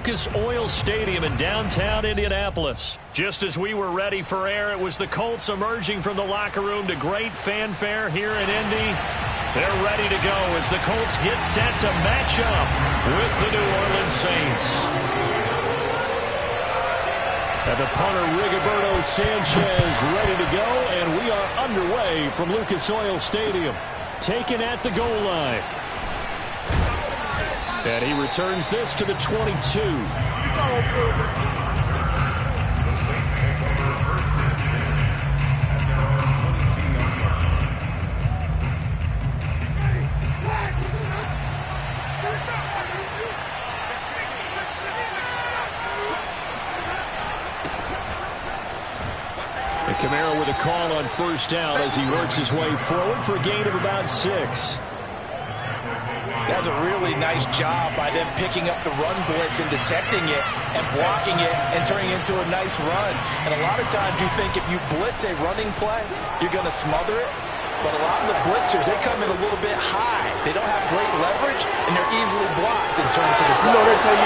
Lucas Oil Stadium in downtown Indianapolis. Just as we were ready for air, it was the Colts emerging from the locker room to great fanfare here in Indy. They're ready to go as the Colts get set to match up with the New Orleans Saints. And the punter, Rigoberto Sanchez, ready to go, and we are underway from Lucas Oil Stadium. Taken at the goal line. And he returns this to the 22. And Kamara with a call on first down as he works his way forward for a gain of about 6. That's a really nice job by them picking up the run blitz and detecting it and blocking it and turning it into a nice run. And a lot of times you think if you blitz a running play, you're going to smother it. But a lot of the blitzers, they come in a little bit high. They don't have great leverage, and they're easily blocked and turned to the side.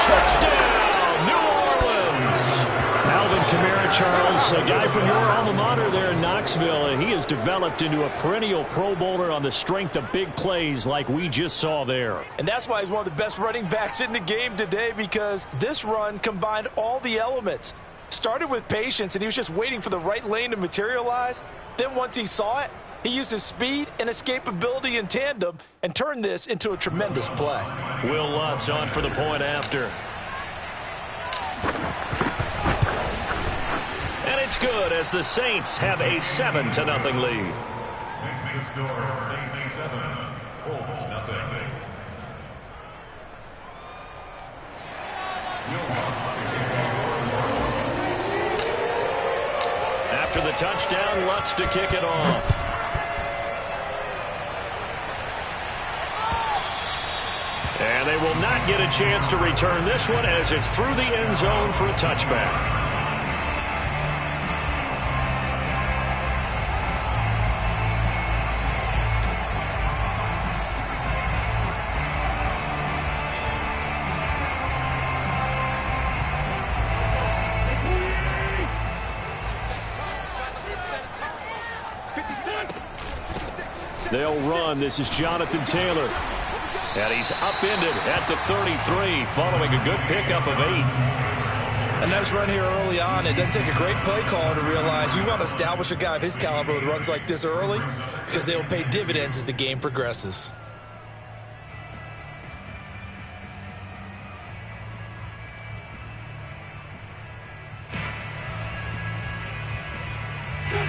Touchdown, New Orleans! Alvin Kamara, Charles, a guy from your alma mater there in Knoxville. He has developed into a perennial Pro Bowler on the strength of big plays like we just saw there. And that's why he's one of the best running backs in the game today, because this run combined all the elements. Started with patience, and he was just waiting for the right lane to materialize. Then once he saw it, he used his speed and escapability in tandem and turned this into a tremendous play. Will Lutz on for the point after. And it's good as the Saints have a 7-0 lead. Next to score, Saints 7, Colts 0. After the touchdown, Lutz to kick it off. And they will not get a chance to return this one as it's through the end zone for a touchback. They'll run. This is Jonathan Taylor. And he's upended at the 33 following a good pickup of 8. A nice run here early on. It doesn't take a great play caller to realize you want to establish a guy of his caliber with runs like this early because they will pay dividends as the game progresses.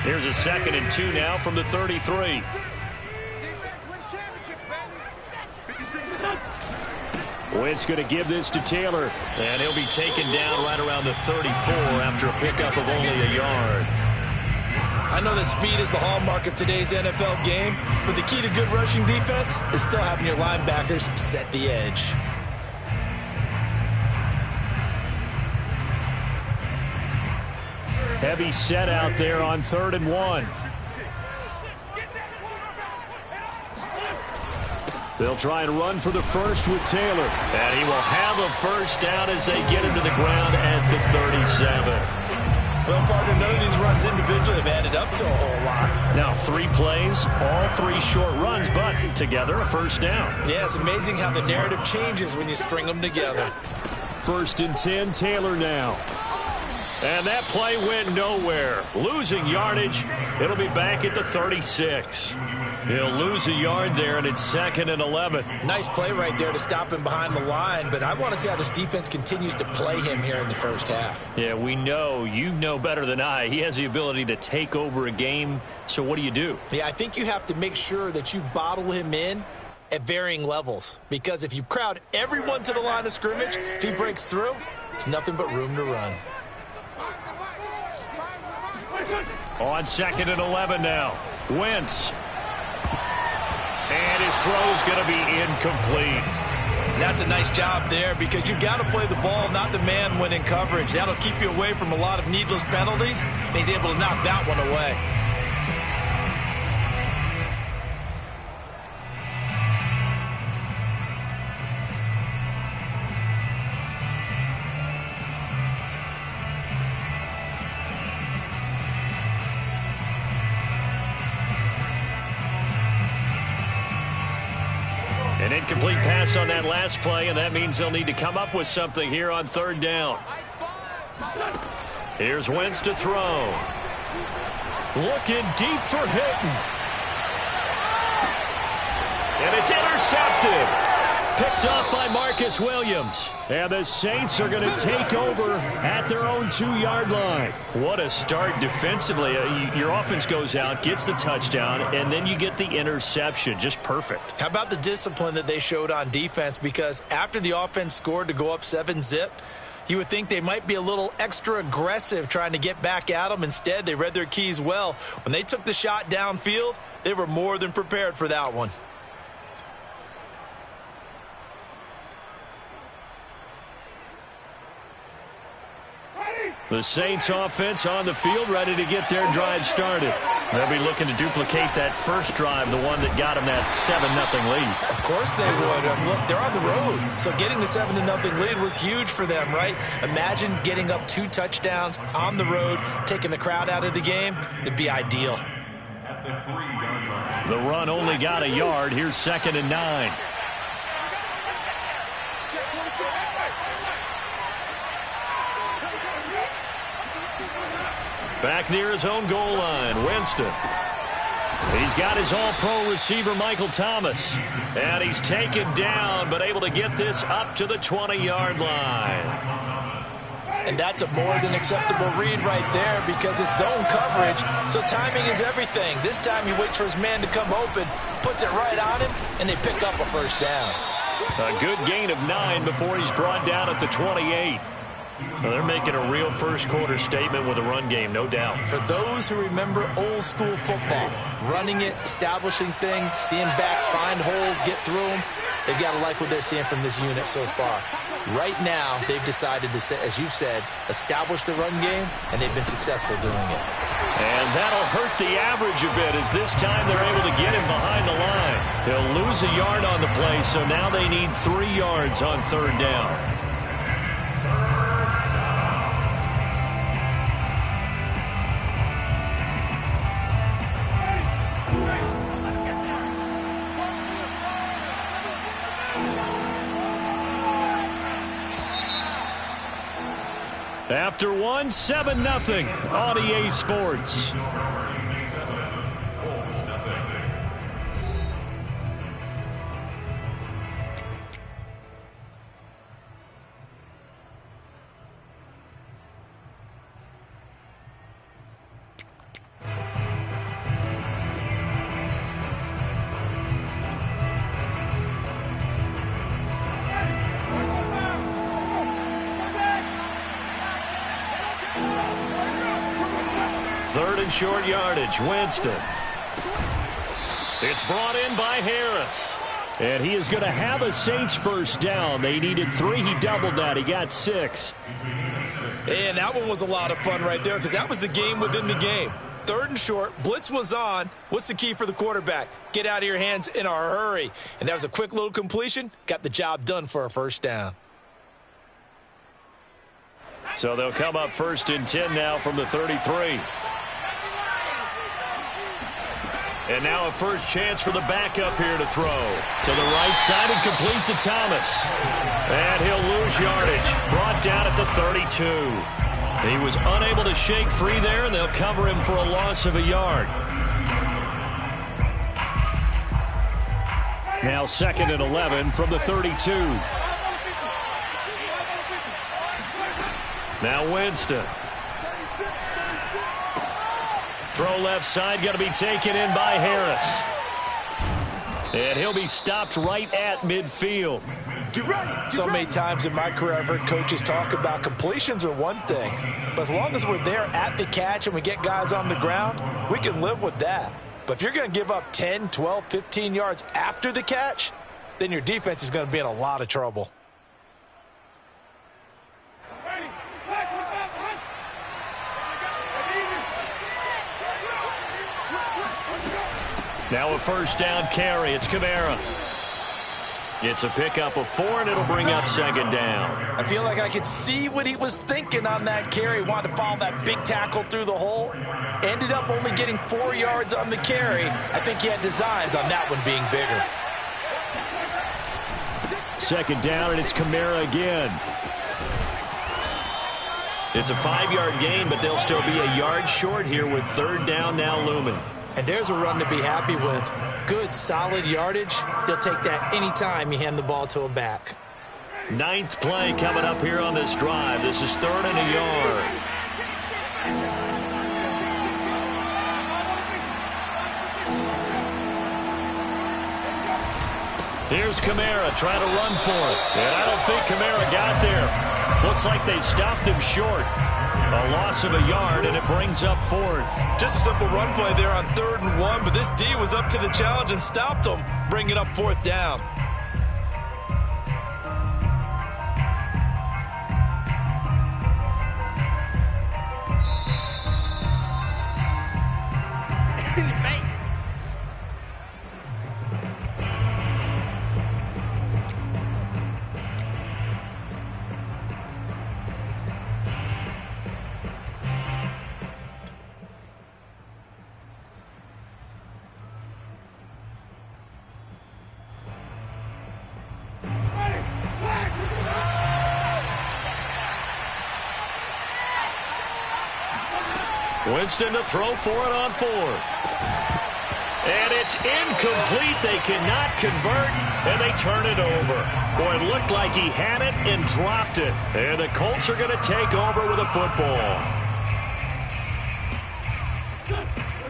Here's a 2nd and 2 now from the 33. Wentz going to give this to Taylor, and he'll be taken down right around the 34 after a pickup of only a yard. I know that speed is the hallmark of today's NFL game, but the key to good rushing defense is still having your linebackers set the edge. Heavy set out there on 3rd and 1. They'll try and run for the first with Taylor. And he will have a first down as they get him to the ground at the 37. Well, partner, none of these runs individually have added up to a whole lot. Now 3 plays, all 3 short runs, but together a first down. Yeah, it's amazing how the narrative changes when you string them together. 1st and 10, Taylor now. And that play went nowhere. Losing yardage. It'll be back at the 36. He'll lose a yard there, and it's 2nd and 11. Nice play right there to stop him behind the line, but I want to see how this defense continues to play him here in the first half. Yeah, we know. You know better than I. He has the ability to take over a game, so what do? Yeah, I think you have to make sure that you bottle him in at varying levels, because if you crowd everyone to the line of scrimmage, if he breaks through, there's nothing but room to run. On 2nd and 11 now. Wentz. And his throw's going to be incomplete. That's a nice job there because you've got to play the ball, not the man when in coverage. That'll keep you away from a lot of needless penalties, and he's able to knock that one away. Incomplete pass on that last play, and that means they'll need to come up with something here on third down. Here's Wentz to throw. Looking deep for Hilton. And it's intercepted. Picked off by Marcus Williams. And the Saints are going to take over at their own 2-yard line. What a start defensively. Your offense goes out, gets the touchdown, and then you get the interception. Just perfect. How about the discipline that they showed on defense? Because after the offense scored to go up 7-zip, you would think they might be a little extra aggressive trying to get back at them. Instead, they read their keys well. When they took the shot downfield, they were more than prepared for that one. The Saints offense on the field, ready to get their drive started. They'll be looking to duplicate that first drive, the one that got them that 7-0 lead. Of course they would. Look, they're on the road. So getting the 7-0 lead was huge for them, right? Imagine getting up 2 touchdowns on the road, taking the crowd out of the game. It'd be ideal. The run only got a yard. Here's 2nd and 9. Back near his own goal line, Winston. He's got his all-pro receiver, Michael Thomas. And he's taken down, but able to get this up to the 20-yard line. And that's a more than acceptable read right there because it's zone coverage, so timing is everything. This time he waits for his man to come open, puts it right on him, and they pick up a first down. A good gain of 9 before he's brought down at the 28. Well, they're making a real first-quarter statement with a run game, no doubt. For those who remember old-school football, running it, establishing things, seeing backs find holes, get through them, they've got to like what they're seeing from this unit so far. Right now, they've decided to, as you've said, establish the run game, and they've been successful doing it. And that'll hurt the average a bit as this time they're able to get him behind the line. He'll lose a yard on the play, so now they need 3 yards on third down. After 1, 7-0 on EA Sports. Third and short yardage, Winston. It's brought in by Harris. And he is going to have a Saints first down. They needed 3. He doubled that. He got 6. And that one was a lot of fun right there because that was the game within the game. Third and short, blitz was on. What's the key for the quarterback? Get out of your hands in a hurry. And that was a quick little completion. Got the job done for a first down. So they'll come up 1st and 10 now from the 33. And now a first chance for the backup here to throw. To the right side and complete to Thomas. And he'll lose yardage. Brought down at the 32. He was unable to shake free there, and they'll cover him for a loss of a yard. Now 2nd and 11 from the 32. Now Winston. Throw left side, going to be taken in by Harris. And he'll be stopped right at midfield. So many times in my career I've heard coaches talk about completions are one thing, but as long as we're there at the catch and we get guys on the ground, we can live with that. But if you're going to give up 10, 12, 15 yards after the catch, then your defense is going to be in a lot of trouble. Now a first down carry. It's Kamara. It's a pickup of 4, and it'll bring up 2nd down. I feel like I could see what he was thinking on that carry. Wanted to follow that big tackle through the hole. Ended up only getting 4 yards on the carry. I think he had designs on that one being bigger. Second down, and it's Kamara again. It's a 5-yard gain, but they'll still be a yard short here with third down now looming. And there's a run to be happy with. Good, solid yardage. They'll take that anytime you hand the ball to a back. 9th play coming up here on this drive. This is 3rd and a yard. Here's Kamara trying to run for it. And I don't think Kamara got there. Looks like they stopped him short. A loss of a yard, and it brings up 4th. Just a simple run play there on 3rd and 1, but this D was up to the challenge and stopped them, bringing up 4th down. Winston to throw for it on 4th. And it's incomplete. They cannot convert, and they turn it over. Boy, it looked like he had it and dropped it. And the Colts are going to take over with a football.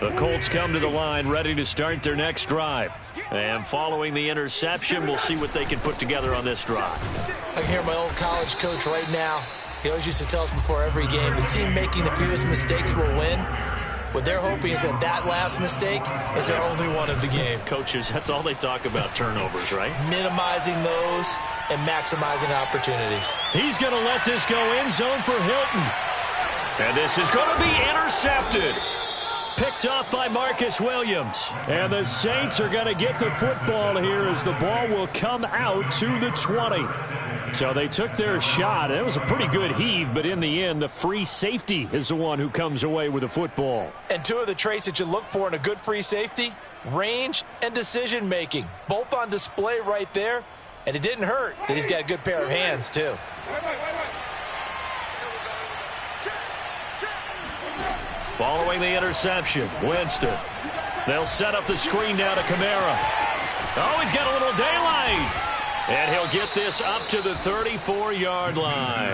The Colts come to the line ready to start their next drive. And following the interception, we'll see what they can put together on this drive. I can hear my old college coach right now. He always used to tell us before every game, the team making the fewest mistakes will win. What they're hoping is that last mistake is their only one of the game. Coaches, that's all they talk about, turnovers, right? Minimizing those and maximizing opportunities. He's going to let this go end zone for Hilton. And this is going to be intercepted. Picked off by Marcus Williams. And the Saints are going to get the football here as the ball will come out to the 20. So they took their shot. It was a pretty good heave, but in the end, the free safety is the one who comes away with the football. And two of the traits that you look for in a good free safety, range and decision-making. Both on display right there. And it didn't hurt that he's got a good pair of hands, too. Following the interception, Winston. They'll set up the screen now to Kamara. Oh, he's got a little daylight. And he'll get this up to the 34-yard line.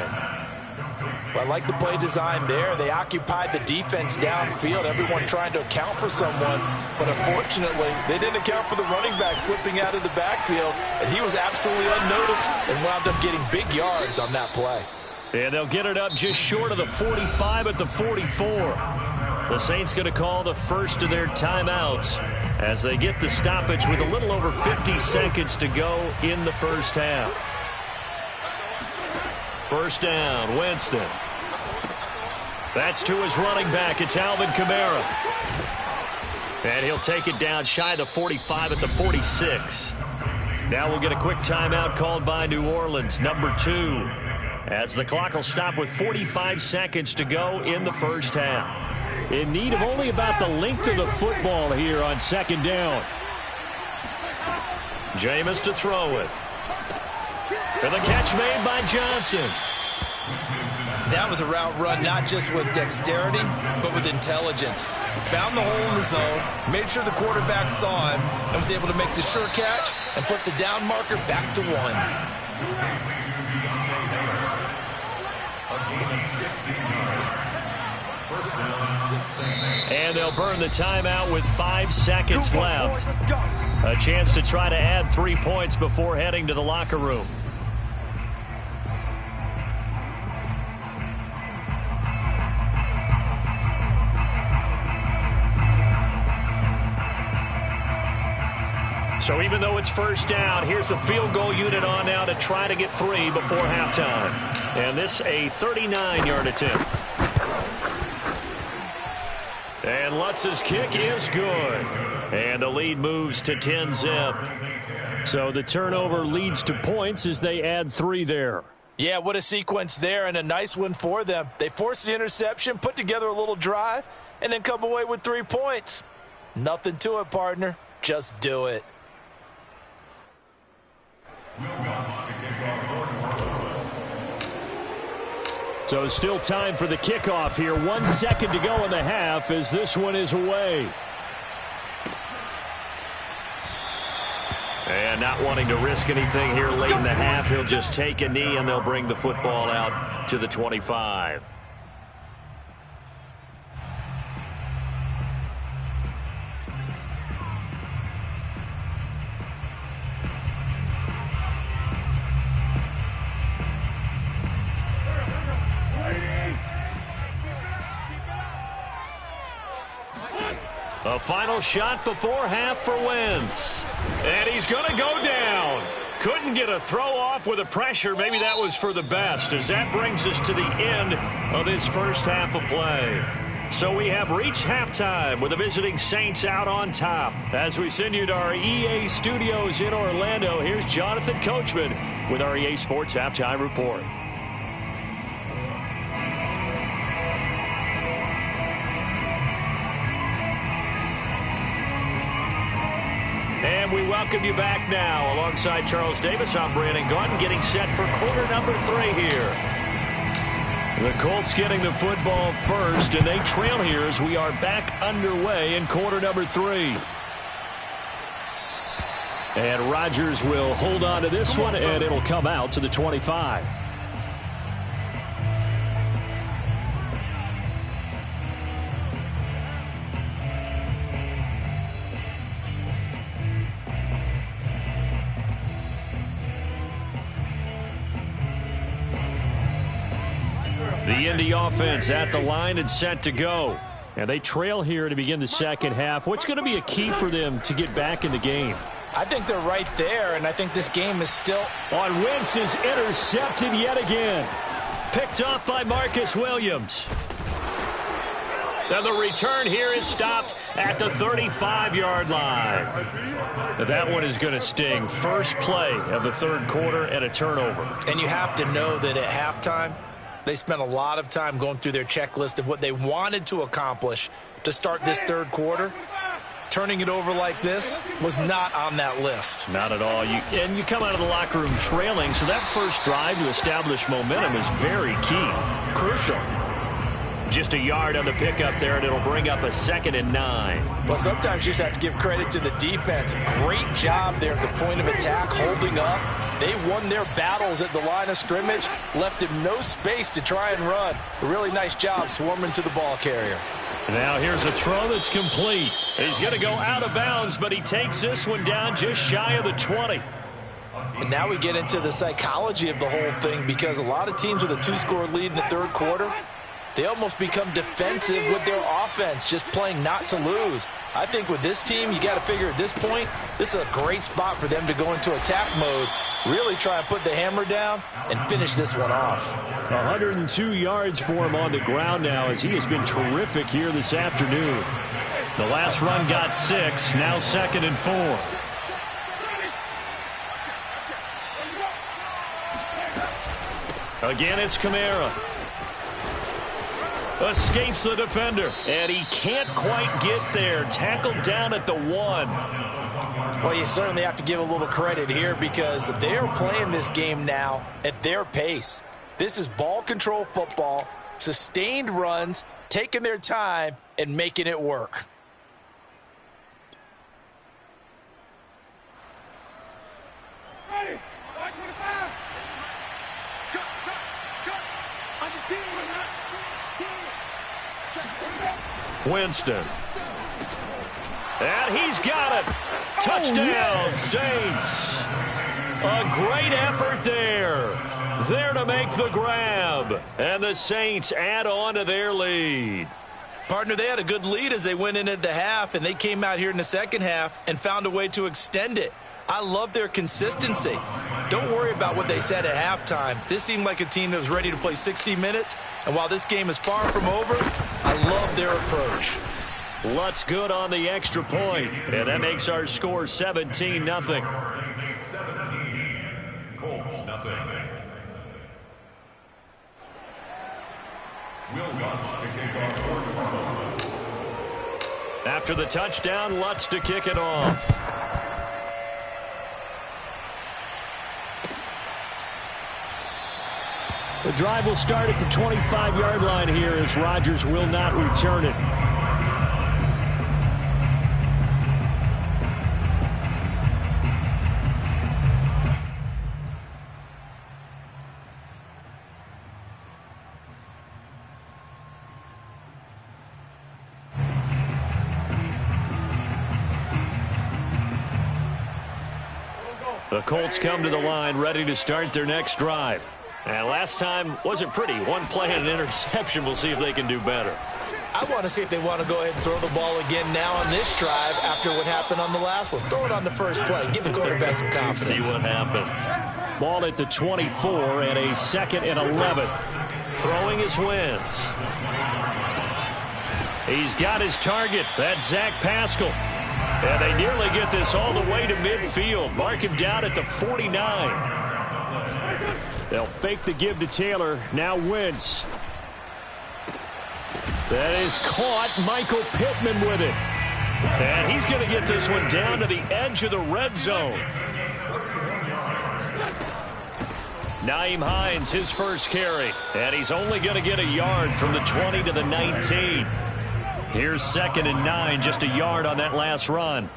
Well, I like the play design there. They occupied the defense downfield, everyone trying to account for someone. But unfortunately, they didn't account for the running back slipping out of the backfield. And he was absolutely unnoticed and wound up getting big yards on that play. And they'll get it up just short of the 45 at the 44. The Saints going to call the first of their timeouts as they get the stoppage with a little over 50 seconds to go in the first half. First down, Winston. That's to his running back. It's Alvin Kamara. And he'll take it down shy of the 45 at the 46. Now we'll get a quick timeout called by New Orleans, number 2. As the clock will stop with 45 seconds to go in the first half. In need of only about the length of the football here on second down. Jameis to throw it. And the catch made by Johnson. That was a route run not just with dexterity, but with intelligence. Found the hole in the zone, made sure the quarterback saw him, and was able to make the sure catch and flip the down marker back to 1. And they'll burn the timeout with 5 seconds left. A chance to try to add 3 points before heading to the locker room. So even though it's first down, here's the field goal unit on now to try to get 3 before halftime. And this a 39-yard attempt. And Lutz's kick is good. And the lead moves to 10-zip. So the turnover leads to points as they add 3 there. Yeah, what a sequence there, and a nice one for them. They forced the interception, put together a little drive, and then come away with 3 points. Nothing to it, partner. Just do it. Will Johnson So still time for the kickoff here. 1 second to go in the half as this one is away. And not wanting to risk anything here late in the half, he'll just take a knee and they'll bring the football out to the 25. A final shot before half for Wentz. And he's going to go down. Couldn't get a throw off with the pressure. Maybe that was for the best, as that brings us to the end of this first half of play. So we have reached halftime with the visiting Saints out on top. As we send you to our EA studios in Orlando, here's Jonathan Coachman with our EA Sports Halftime Report. And we welcome you back now. Alongside Charles Davis, I'm Brandon Gaudin, getting set for quarter number 3 here. The Colts getting the football first, and they trail here as we are back underway in quarter number 3. And Rodgers will hold on to this one, and it'll come out to the 25. The Indy offense at the line and set to go. And they trail here to begin the second half. What's going to be a key for them to get back in the game? I think they're right there, and I think this game is still on. Wentz is intercepted yet again. Picked off by Marcus Williams. And the return here is stopped at the 35-yard line. Now that one is going to sting. First play of the third quarter and a turnover. And you have to know that at halftime, they spent a lot of time going through their checklist of what they wanted to accomplish to start this third quarter. Turning it over like this was not on that list. Not at all. And you come out of the locker room trailing, so that first drive to establish momentum is very key. Crucial. Just a yard on the pickup there, and it'll bring up a 2nd and 9. Well, sometimes you just have to give credit to the defense. Great job there at the point of attack, holding up. They won their battles at the line of scrimmage, left him no space to try and run. A really nice job swarming to the ball carrier. Now here's a throw that's complete. He's going to go out of bounds, but he takes this one down just shy of the 20. And now we get into the psychology of the whole thing, because a lot of teams with a 2-score lead in the third quarter, they almost become defensive with their offense, just playing not to lose. I think with this team, you got to figure at this point, this is a great spot for them to go into attack mode, really try and put the hammer down and finish this one off. 102 yards for him on the ground now, as he has been terrific here this afternoon. The last run got 6, now 2nd and 4. Again, it's Kamara. Escapes the defender, and he can't quite get there. Tackled down at the 1. Well, you certainly have to give a little credit here, because they're playing this game now at their pace. This is ball control football, sustained runs, taking their time, and making it work. Ready. 25. Cut. On the team. Winston. And he's got it. Touchdown, Saints. A great effort there. There to make the grab. And the Saints add on to their lead. Partner, they had a good lead as they went into the half, and they came out here in the second half and found a way to extend it. I love their consistency. Don't worry about what they said at halftime. This seemed like a team that was ready to play 60 minutes, and while this game is far from over, I love their approach. Lutz good on the extra point, and that makes our score 17-0. 17, Colts nothing. Will Lutz to kick off. After the touchdown, Lutz to kick it off. The drive will start at the 25-yard line here as Rodgers will not return it. The Colts come to the line ready to start their next drive. And last time wasn't pretty. One play and an interception. We'll see if they can do better. I want to see if they want to go ahead and throw the ball again now on this drive after what happened on the last one. Throw it on the first play. Give the quarterback some confidence. See what happens. Ball at the 24 and a 2nd and 11. Throwing is Wentz. He's got his target. That's Zach Pascal. And they nearly get this all the way to midfield. Mark him down at the 49. They'll fake the give to Taylor. Now Wentz. That is caught. Michael Pittman with it. And he's going to get this one down to the edge of the red zone. Nyheim Hines, his first carry. And he's only going to get a yard from the 20 to the 19. Here's 2nd and 9, just a yard on that last run.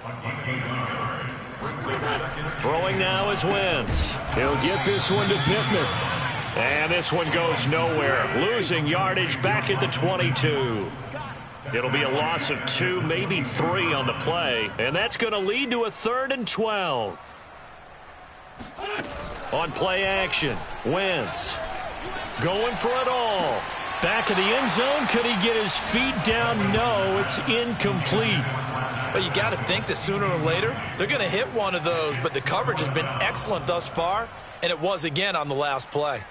Throwing now is Wentz. He'll get this one to Pittman. And this one goes nowhere. Losing yardage back at the 22. It'll be a loss of 2, maybe 3 on the play. And that's going to lead to a 3rd and 12. On play action, Wentz going for it all. Back of the end zone. Could he get his feet down? No, it's incomplete. But you got to think that sooner or later they're going to hit one of those. But the coverage has been excellent thus far, and it was again on the last play.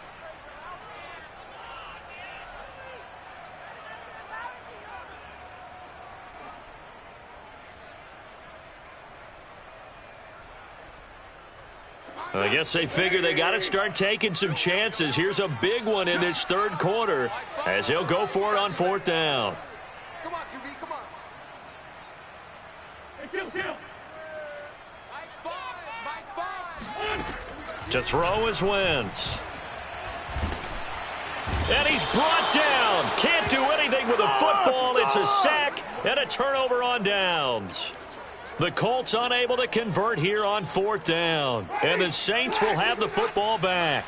I guess they figure they got to start taking some chances. Here's a big one in this 3rd quarter as he'll go for it on 4th down. Come on, QB, come on. Hey, kill. Mike, To throw is Wentz. And he's brought down. Can't do anything with a football. It's a sack and a turnover on downs. The Colts unable to convert here on 4th down. And the Saints will have the football back.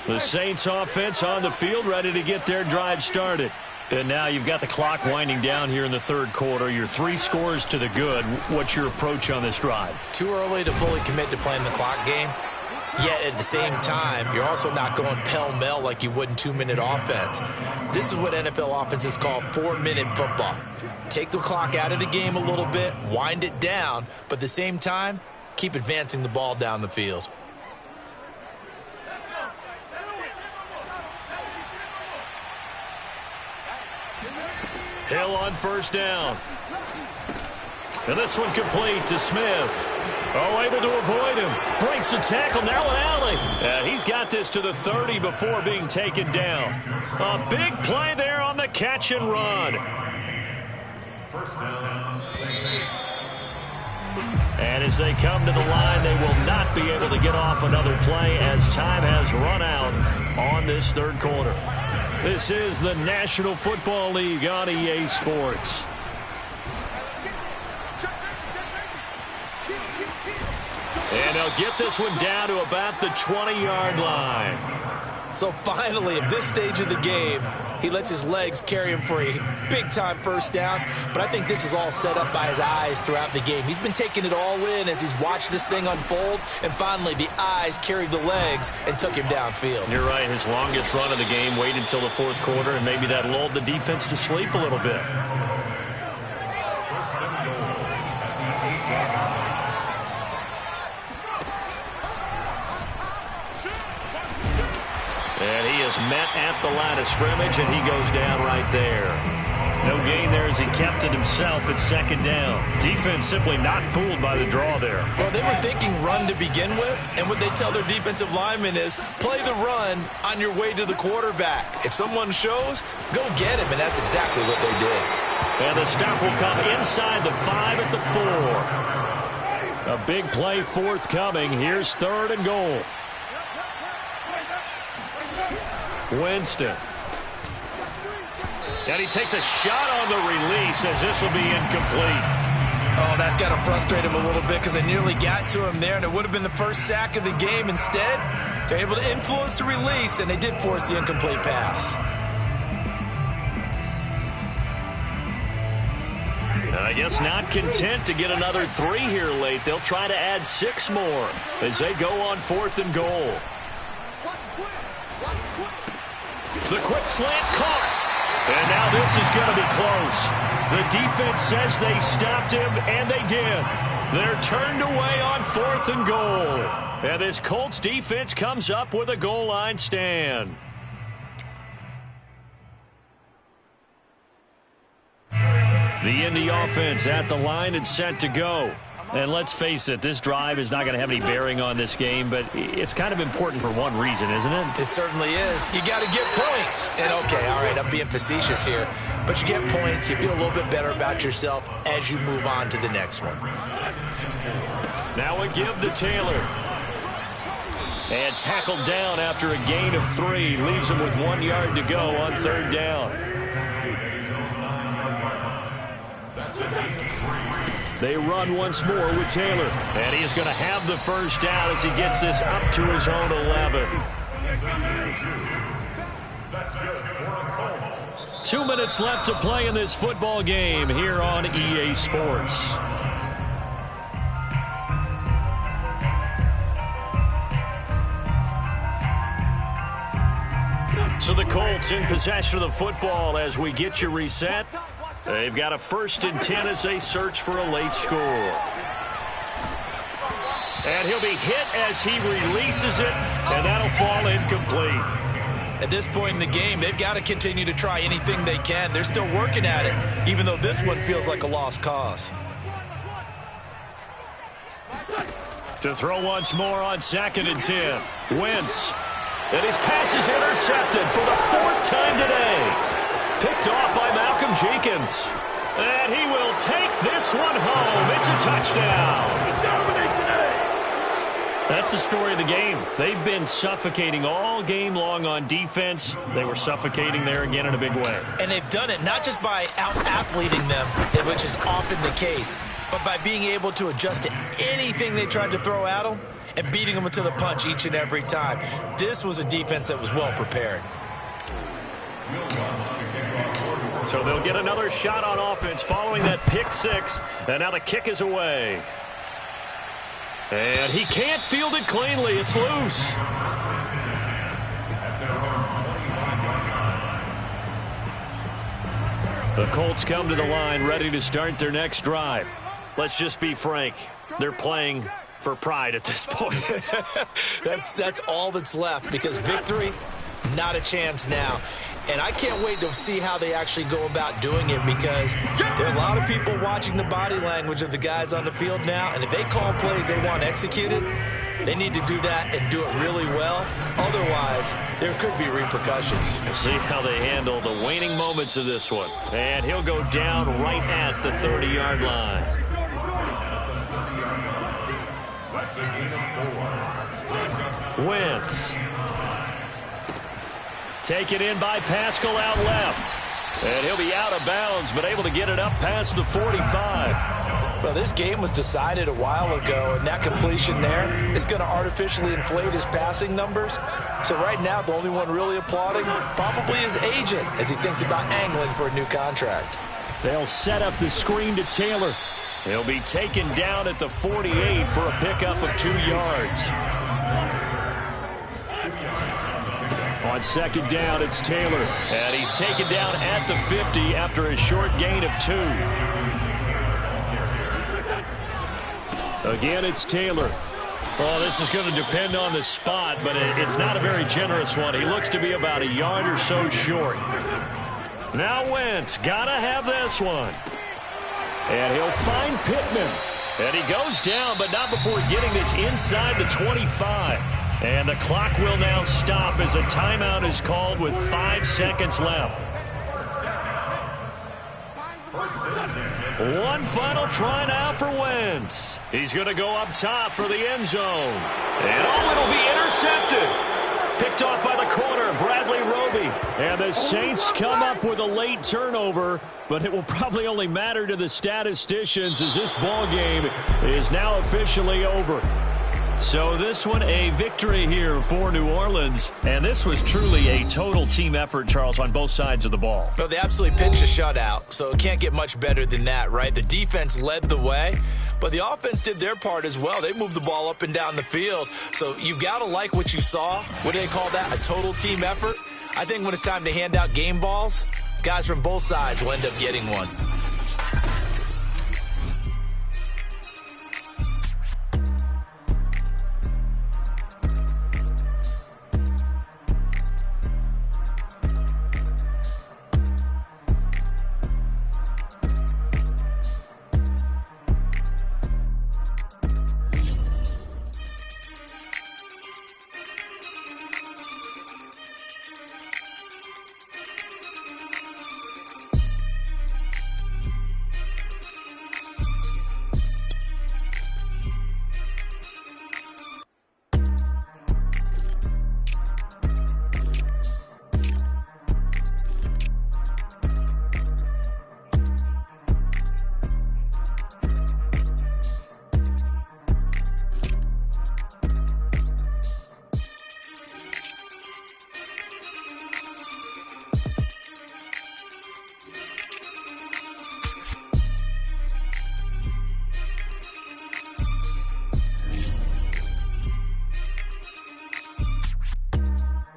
The Saints offense on the field ready to get their drive started. And now you've got the clock winding down here in the 3rd quarter. You're 3 scores to the good. What's your approach on this drive? Too early to fully commit to playing the clock game. Yet at the same time, you're also not going pell-mell like you would in 2-minute offense. This is what NFL offenses call 4-minute football. Take the clock out of the game a little bit, wind it down, but at the same time, keep advancing the ball down the field. Hill on 1st down. And this one complete to Smith. Oh, able to avoid him. Breaks the tackle. Now an alley. He's got this to the 30 before being taken down. A big play there on the catch and run. 1st down, Saints. And as they come to the line, they will not be able to get off another play as time has run out on this 3rd quarter. This is the National Football League on EA Sports. And they'll get this one down to about the 20-yard line. So finally, at this stage of the game, he lets his legs carry him for a big-time 1st down. But I think this is all set up by his eyes throughout the game. He's been taking it all in as he's watched this thing unfold. And finally, the eyes carried the legs and took him downfield. You're right. His longest run of the game waited until the 4th quarter, and maybe that lulled the defense to sleep a little bit. And he is met at the line of scrimmage, and he goes down right there. No gain there as he kept it himself at 2nd down. Defense simply not fooled by the draw there. Well, they were thinking run to begin with, and what they tell their defensive linemen is play the run on your way to the quarterback. If someone shows, go get him, and that's exactly what they did. And the stop will come inside the 5 at the 4. A big play forthcoming. Here's 3rd and goal. Winston. And he takes a shot on the release as this will be incomplete. Oh, that's got to frustrate him a little bit because they nearly got to him there, and it would have been the first sack of the game. Instead, they're able to influence the release, and they did force the incomplete pass. I guess not content to get another 3 here late. They'll try to add 6 more as they go on 4th and goal. The quick slant caught. And now this is going to be close. The defense says they stopped him, and they did. They're turned away on 4th and goal. And this Colts defense comes up with a goal line stand. The Indy offense at the line and set to go. And let's face it, this drive is not going to have any bearing on this game, but it's kind of important for one reason, isn't it? It certainly is. You got to get points. And okay, all right, I'm being facetious here, but you get points, you feel a little bit better about yourself as you move on to the next one. Now a give to Taylor. And tackled down after a gain of 3. Leaves him with 1 yard to go on 3rd down. They run once more with Taylor. And he is going to have the first down as he gets this up to his own 11. 2 minutes left to play in this football game here on EA Sports. So the Colts in possession of the football as we get you reset. They've got a 1st and 10 as they search for a late score. And he'll be hit as he releases it, and that'll fall incomplete. At this point in the game, they've got to continue to try anything they can. They're still working at it, even though this one feels like a lost cause. To throw once more on 2nd and 10. Wentz. And his pass is intercepted for the 4th time today. Picked off by Malcolm Jenkins. And he will take this one home. It's a touchdown. That's the story of the game. They've been suffocating all game long on defense. They were suffocating there again in a big way. And they've done it not just by out-athleting them, which is often the case, but by being able to adjust to anything they tried to throw at them and beating them to the punch each and every time. This was a defense that was well prepared. So they'll get another shot on offense following that pick 6. And now the kick is away. And he can't field it cleanly. It's loose. The Colts come to the line ready to start their next drive. Let's just be frank. They're playing for pride at this point. That's all that's left, because victory, not a chance now. And I can't wait to see how they actually go about doing it, because there are a lot of people watching the body language of the guys on the field now, and if they call plays they want executed, they need to do that and do it really well. Otherwise, there could be repercussions. We'll see how they handle the waning moments of this one. And he'll go down right at the 30-yard line. Wentz. Taken in by Pascal out left. And he'll be out of bounds, but able to get it up past the 45. Well, this game was decided a while ago, and that completion there is going to artificially inflate his passing numbers. So right now, the only one really applauding probably his agent as he thinks about angling for a new contract. They'll set up the screen to Taylor. He'll be taken down at the 48 for a pickup of 2 yards. On 2nd down, it's Taylor. And he's taken down at the 50 after a short gain of 2. Again, it's Taylor. Well, this is going to depend on the spot, but it's not a very generous one. He looks to be about a yard or so short. Now Wentz, gotta have this one. And he'll find Pittman. And he goes down, but not before getting this inside the 25. And the clock will now stop as a timeout is called with 5 seconds left. One final try now for Wentz. He's going to go up top for the end zone. And it'll be intercepted. Picked off by the corner, Bradley Roby. And the Saints come up with a late turnover, but it will probably only matter to the statisticians as this ball game is now officially over. So this one a victory here for New Orleans. And this was truly a total team effort, Charles, on both sides of the ball. Well, they absolutely pitched a shutout, so it can't get much better than that, right? The defense led the way, but the offense did their part as well. They moved the ball up and down the field. So you got to like what you saw. What do they call that? A total team effort? I think when it's time to hand out game balls, guys from both sides will end up getting one.